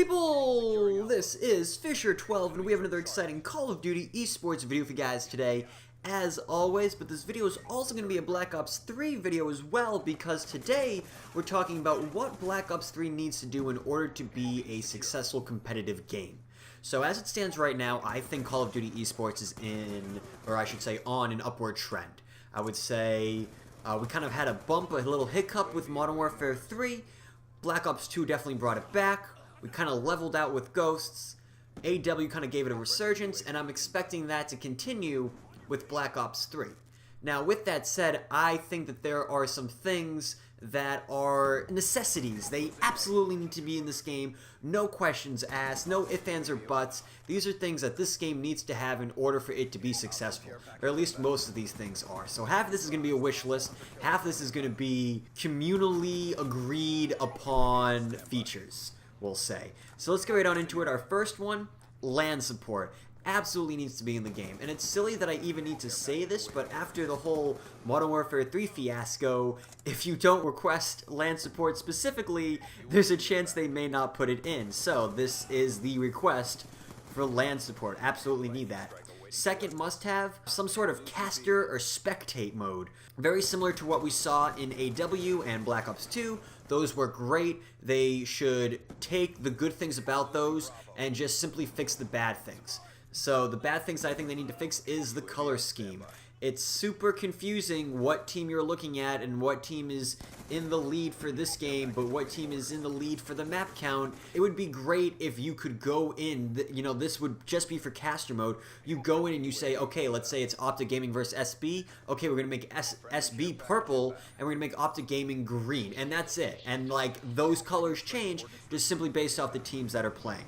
People, this is FisherTwelve, and we have another exciting Call of Duty eSports video for you guys today, as always. But this video is also going to be a Black Ops 3 video as well, because today we're talking about what Black Ops 3 needs to do in order to be a successful competitive game. So as it stands right now, I think Call of Duty eSports is in, or I should say on, an upward trend. I would say we kind of had a little hiccup with Modern Warfare 3. Black Ops 2 definitely brought it back. We kind of leveled out with Ghosts. AW kind of gave it a resurgence, and I'm expecting that to continue with Black Ops 3. Now, with that said, I think that there are some things that are necessities. They absolutely need to be in this game. No questions asked, no ifs, ands, or buts. These are things that this game needs to have in order for it to be successful. Or at least most of these things are. So half of this is going to be a wish list, half of this is going to be communally agreed upon features, we'll say. So let's get right on into it. Our first one, LAN support. Absolutely needs to be in the game. And it's silly that I even need to say this, but after the whole Modern Warfare 3 fiasco, if you don't request LAN support specifically, there's a chance they may not put it in. So this is the request for LAN support. Absolutely need that. Second must-have, some sort of caster or spectate mode. Very similar to what we saw in AW and Black Ops 2. Those were great. They should take the good things about those and just simply fix the bad things. So the bad things I think they need to fix is the color scheme. It's super confusing what team you're looking at and what team is in the lead for this game, but what team is in the lead for the map count. It would be great if you could go in, you know, this would just be for caster mode. You go in and you say, okay, let's say it's Optic Gaming versus SB. Okay, we're going to make SB purple, and we're going to make Optic Gaming green, and that's it. And, like, those colors change just simply based off the teams that are playing.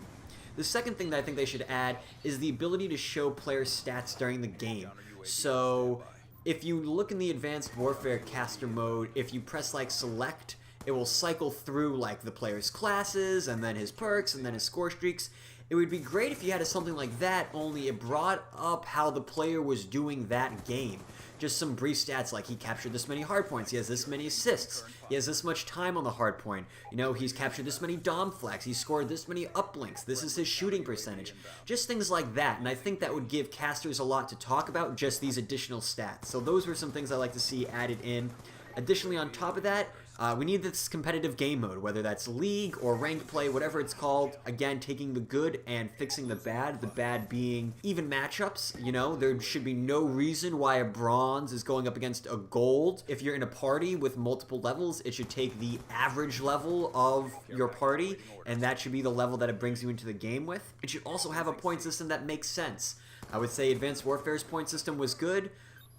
The second thing that I think they should add is the ability to show player stats during the game. So if you look in the Advanced Warfare caster mode, if you press like select, it will cycle through like the player's classes and then his perks and then his score streaks. It would be great if you had something like that, only it brought up how the player was doing that game. Just some brief stats like he captured this many hardpoints, he has this many assists, he has this much time on the hardpoint, you know, he's captured this many dom flags, he's scored this many uplinks, this is his shooting percentage. Just things like that, and I think that would give casters a lot to talk about, just these additional stats. So those were some things I like to see added in. Additionally, on top of that, we need this competitive game mode, whether that's League or Ranked Play, whatever it's called. Again, taking the good and fixing the bad being even matchups. You know, there should be no reason why a bronze is going up against a gold. If you're in a party with multiple levels, it should take the average level of your party, and that should be the level that it brings you into the game with. It should also have a point system that makes sense. I would say Advanced Warfare's point system was good.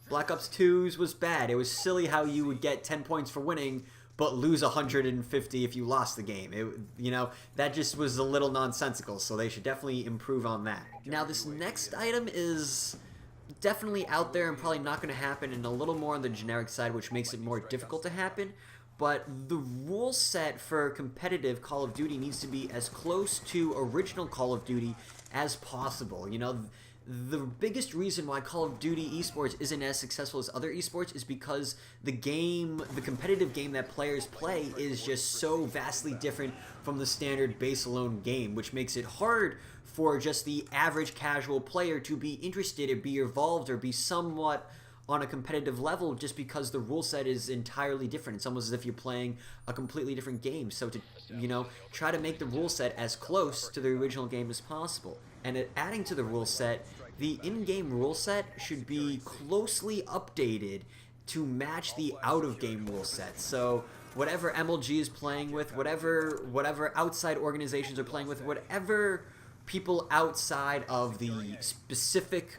Black Ops 2's was bad. It was silly how you would get 10 points for winning, but lose 150 if you lost the game. You know, that just was a little nonsensical, so they should definitely improve on that. Now, this next item is definitely out there and probably not going to happen, and a little more on the generic side, which makes it more difficult to happen. But the rule set for competitive Call of Duty needs to be as close to original Call of Duty as possible. You know, the biggest reason why Call of Duty eSports isn't as successful as other eSports is because the competitive game that players play is just so vastly different from the standard base alone game, which makes it hard for just the average casual player to be interested or be involved or be somewhat on a competitive level, just because the rule set is entirely different. It's almost as if you're playing a completely different game. So to, you know, try to make the rule set as close to the original game as possible. And adding to the rule set, the in-game rule set should be closely updated to match the out-of-game rule set. So whatever MLG is playing with, whatever outside organizations are playing with, whatever people outside of the specific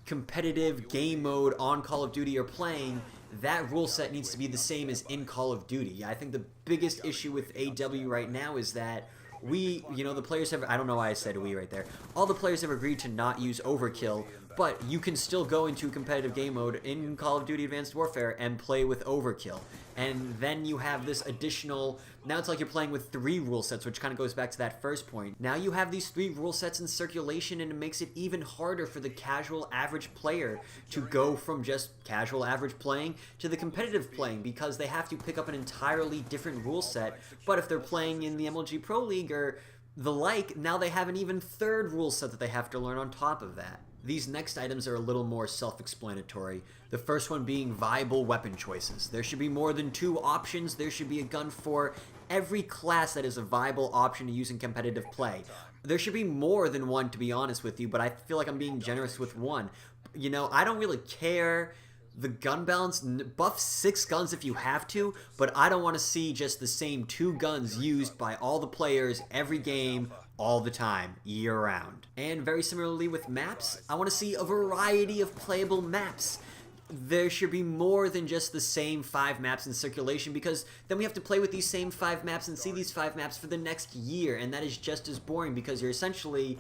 competitive game mode on Call of Duty are playing, that rule set needs to be the same as in Call of Duty. I think the biggest issue with AW right now is that the players have, I don't know why I said we right there, all the players have agreed to not use overkill, but you can still go into competitive game mode in Call of Duty Advanced Warfare and play with overkill. And then you have this additional, now it's like you're playing with 3 rule sets, which kind of goes back to that first point. Now you have these 3 rule sets in circulation, and it makes it even harder for the casual average player to go from just casual average playing to the competitive playing, because they have to pick up an entirely different rule set. But if they're playing in the MLG Pro League or now they have an even third rule set that they have to learn on top of that. These next items are a little more self-explanatory. The first one being viable weapon choices. There should be more than 2 options. There should be a gun for every class that is a viable option to use in competitive play. There should be more than 1, to be honest with you, but I feel like I'm being generous with 1. You know, I don't really care. The gun balance, buff 6 guns if you have to, but I don't want to see just the same 2 guns used by all the players every game, all the time, year-round. And very similarly with maps, I want to see a variety of playable maps. There should be more than just the same 5 maps in circulation, because then we have to play with these same 5 maps and see these 5 maps for the next year, and that is just as boring because you're essentially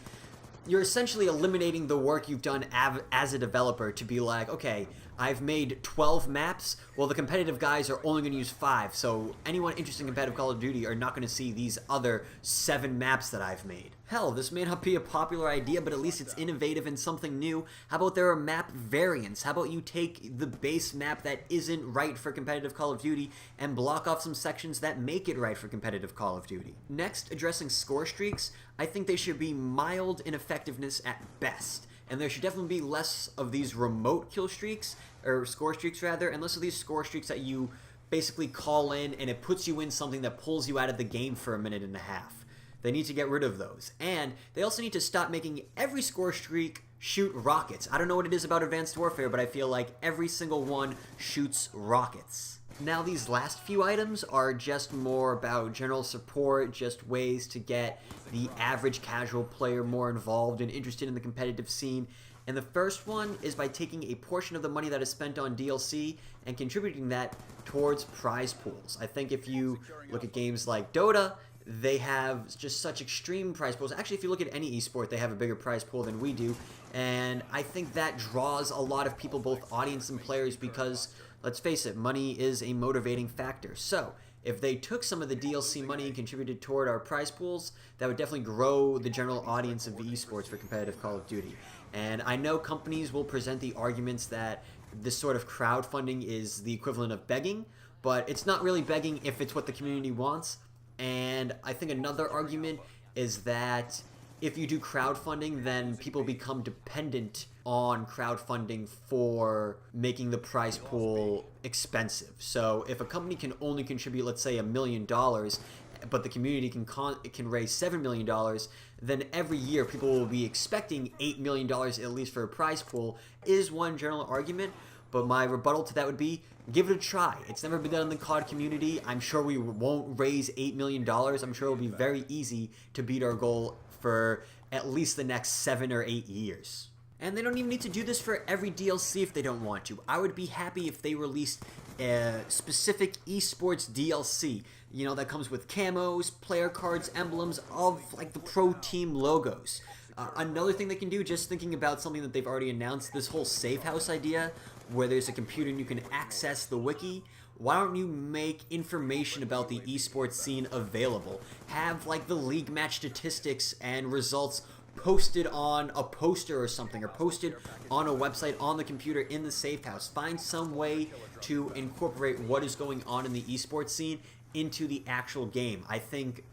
eliminating the work you've done as a developer to be like, okay, I've made 12 maps. Well, the competitive guys are only going to use 5, so anyone interested in competitive Call of Duty are not going to see these other 7 maps that I've made. Hell, this may not be a popular idea, but at least it's innovative and something new. How about there are map variants? How about you take the base map that isn't right for competitive Call of Duty and block off some sections that make it right for competitive Call of Duty? Next, addressing score streaks, I think they should be mild in effectiveness at best. And there should definitely be less of these remote kill streaks, or score streaks rather, and less of these score streaks that you basically call in and it puts you in something that pulls you out of the game for a minute and a half. They need to get rid of those. And they also need to stop making every score streak shoot rockets. I don't know what it is about Advanced Warfare, but I feel like every single one shoots rockets. Now, these last few items are just more about general support, just ways to get the average casual player more involved and interested in the competitive scene. And the first one is by taking a portion of the money that is spent on DLC and contributing that towards prize pools. I think if you look at games like Dota, they have just such extreme prize pools. Actually, if you look at any esport, they have a bigger prize pool than we do. And I think that draws a lot of people, both audience and players, because, let's face it, money is a motivating factor. So, if they took some of the DLC money and contributed toward our prize pools, that would definitely grow the general audience of esports for competitive Call of Duty. And I know companies will present the arguments that this sort of crowdfunding is the equivalent of begging, but it's not really begging if it's what the community wants. And I think another argument is that if you do crowdfunding, then people become dependent on crowdfunding for making the prize pool expensive. So if a company can only contribute, let's say, $1 million, but the community can raise $7 million, then every year people will be expecting $8 million at least for a prize pool, is one general argument. But my rebuttal to that would be, give it a try. It's never been done in the COD community. I'm sure we won't raise $8 million. I'm sure it'll be very easy to beat our goal for at least the next 7 or 8 years. And they don't even need to do this for every DLC if they don't want to. I would be happy if they released a specific esports DLC, you know, that comes with camos, player cards, emblems of like the pro team logos. Another thing they can do, just thinking about something that they've already announced, this whole safe house idea, where there's a computer and you can access the wiki. Why don't you make information about the esports scene available? Have like the league match statistics and results posted on a poster or something, or posted on a website on the computer in the safe house. Find some way to incorporate what is going on in the esports scene into the actual game. I think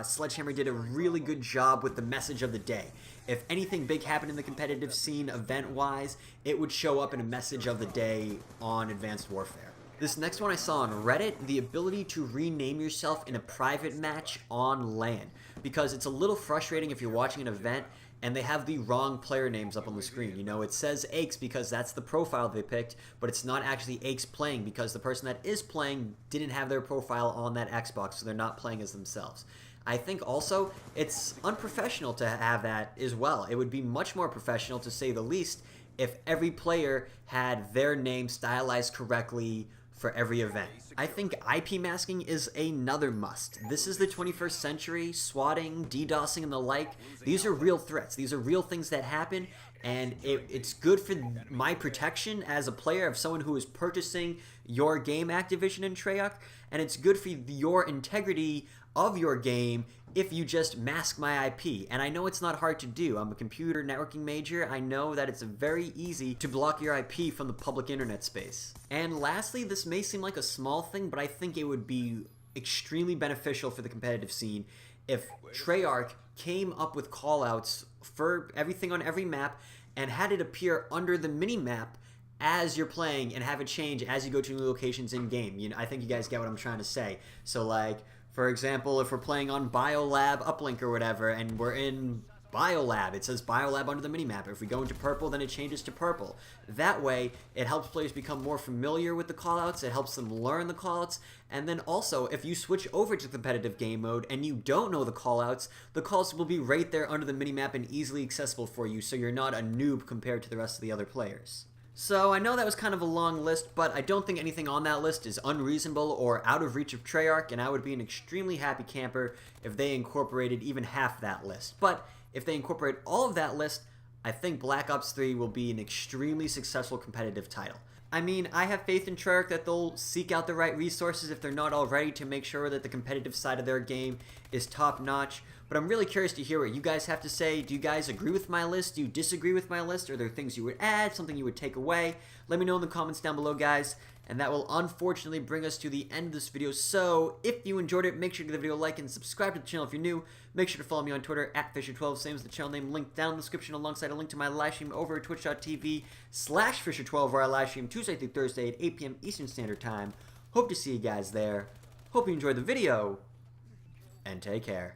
Sledgehammer did a really good job with the message of the day. If anything big happened in the competitive scene event-wise, it would show up in a message of the day on Advanced Warfare. This next one I saw on Reddit, the ability to rename yourself in a private match on LAN. Because it's a little frustrating if you're watching an event and they have the wrong player names up on the screen. You know, it says Aches because that's the profile they picked, but it's not actually Aches playing because the person that is playing didn't have their profile on that Xbox, so they're not playing as themselves. I think also it's unprofessional to have that as well. It would be much more professional, to say the least, if every player had their name stylized correctly for every event. I think IP masking is another must. This is the 21st century. Swatting, DDoSing, and the like. These are real threats. These are real things that happen, and it's good for my protection as a player, of someone who is purchasing your game, Activision and Treyarch, and it's good for your integrity of your game if you just mask my IP. And I know it's not hard to do. I'm a computer networking major. I know that it's very easy to block your IP from the public internet space. And lastly, this may seem like a small thing, but I think it would be extremely beneficial for the competitive scene, if Treyarch came up with callouts for everything on every map and had it appear under the mini-map as you're playing and have it change as you go to new locations in game. You know, I think you guys get what I'm trying to say. So like, for example, if we're playing on Biolab Uplink or whatever, and we're in Biolab, it says Biolab under the minimap. If we go into purple, then it changes to purple. That way, it helps players become more familiar with the callouts, it helps them learn the callouts, and then also, if you switch over to competitive game mode and you don't know the callouts will be right there under the minimap and easily accessible for you, so you're not a noob compared to the rest of the other players. So I know that was kind of a long list, but I don't think anything on that list is unreasonable or out of reach of Treyarch, and I would be an extremely happy camper if they incorporated even half that list. But if they incorporate all of that list, I think Black Ops 3 will be an extremely successful competitive title. I mean, I have faith in Treyarch that they'll seek out the right resources if they're not already to make sure that the competitive side of their game is top-notch. But I'm really curious to hear what you guys have to say. Do you guys agree with my list? Do you disagree with my list? Are there things you would add, something you would take away? Let me know in the comments down below, guys. And that will unfortunately bring us to the end of this video. So if you enjoyed it, make sure to give the video a like and subscribe to the channel if you're new. Make sure to follow me on Twitter at FisherTwelve, same as the channel name, linked down in the description alongside a link to my live stream over at twitch.tv/FisherTwelve, where I live stream Tuesday through Thursday at 8 p.m. Eastern Standard Time. Hope to see you guys there. Hope you enjoyed the video, and take care.